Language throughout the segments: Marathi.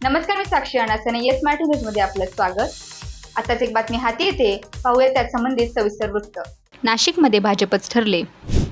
नमस्कार, मी साक्षी अनासने. येस मराठी न्यूज मध्ये आपलं स्वागत. आताच एक बातमी हाती येते, पाहूया त्यात संबंधित सविस्तर वृत्त. नाशिकमध्ये भाजपच ठरले.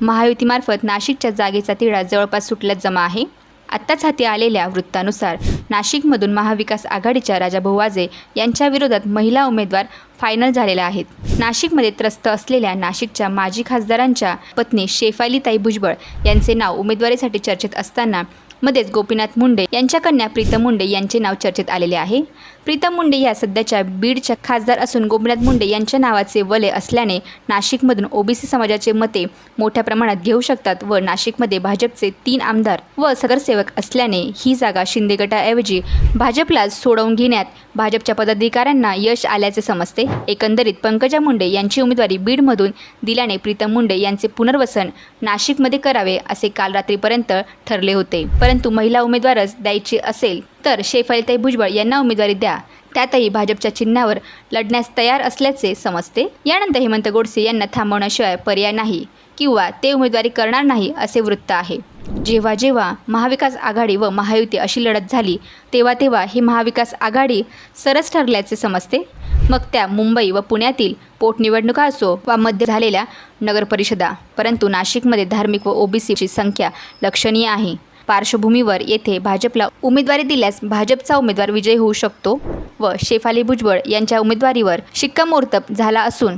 महायुतीमार्फत नाशिकच्या जागेचा तिढा जवळपास सुटल्यात जमा आहे. आत्ताच हाती आलेल्या वृत्तानुसार नाशिकमधून महाविकास आघाडीच्या राजाभाऊ वाजे यांच्या विरोधात महिला उमेदवार फायनल झालेल्या आहेत. नाशिकमध्ये त्रस्त असलेल्या नाशिकच्या माजी खासदारांच्या पत्नी शेफालीताई भुजबळ यांचे नाव उमेदवारीसाठी चर्चेत असताना मध्येच गोपीनाथ मुंडे यांच्या कन्या प्रीतम मुंडे यांचे नाव चर्चेत आलेले आहे. प्रीतम मुंडे या सध्याच्या बीडच्या खासदार असून गोपीनाथ मुंडे यांच्या नावाचे वलय असल्याने नाशिकमधून ओबीसी समाजाचे मते मोठ्या प्रमाणात घेऊ शकतात व नाशिकमध्ये भाजपचे 3 आमदार व नगरसेवक असल्याने ही जागा शिंदे गटाऐवजी भाजपला सोडवून घेण्यात भाजपच्या पदाधिकाऱ्यांना यश आल्याचे समजते. एकंदरीत पंकजा मुंडे यांची उमेदवारी बीडमधून दिल्याने प्रीतम मुंडे यांचे पुनर्वसन नाशिकमध्ये करावे असे काल रात्रीपर्यंत ठरले होते. परंतु महिला उमेदवारच द्यायची असेल तर शेफालीताई भुजबळ यांना उमेदवारी द्या, त्यातही भाजपच्या चिन्हावर लढण्यास तयार असल्याचे समजते. यानंतर हेमंत गोडसे यांना थांबवण्याशिवाय पर्याय नाही किंवा ते उमेदवारी करणार नाही असे वृत्त आहे. जेव्हा जेव्हा महाविकास आघाडी व महायुती अशी लढत झाली तेव्हा ही महाविकास आघाडी सरस ठरल्याचे समजते. मग त्या मुंबई व पुण्यातील पोटनिवडणुका असो वा मध्ये झालेल्या नगरपरिषदा. परंतु नाशिकमध्ये धार्मिक व ओबीसीची संख्या लक्षणीय आहे. पार्श्वभूमीवर येथे भाजपला उमेदवारी दिल्यास भाजपचा उमेदवार विजयी होऊ शकतो व शेफाली भुजबळ यांच्या उमेदवारीवर शिक्कामोर्तब झाला असून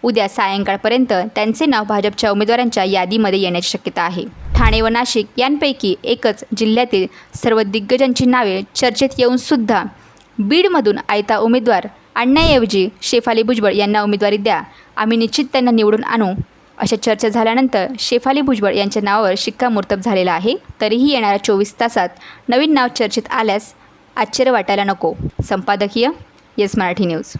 उद्या सायंकाळपर्यंत त्यांचे नाव भाजपच्या उमेदवारांच्या यादीमध्ये येण्याची शक्यता आहे. ठाणे व नाशिक यांपैकी एकच जिल्ह्यातील सर्व दिग्गजांची नावे चर्चेत येऊन सुद्धा बीडमधून आयता उमेदवार आणण्याऐवजी शेफाली भुजबळ यांना उमेदवारी द्या, आम्ही निश्चित त्यांना निवडून आणू अशा चर्चा झाल्यानंतर शेफाली भुजबळ यांच्या नावावर शिक्कामोर्तब झालेला आहे. तरीही येणाऱ्या 24 तासात नवीन नाव चर्चेत आल्यास आश्चर्य वाटायला नको. संपादकीय येस मराठी न्यूज.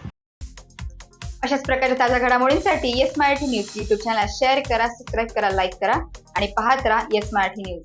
अशाच प्रकारे ताज्या घडामोडींसाठी Yes Marathi news YouTube channel share करा, सबस्क्राईब करा, लाईक करा आणि पाहत राहा येस मराठी न्यूज.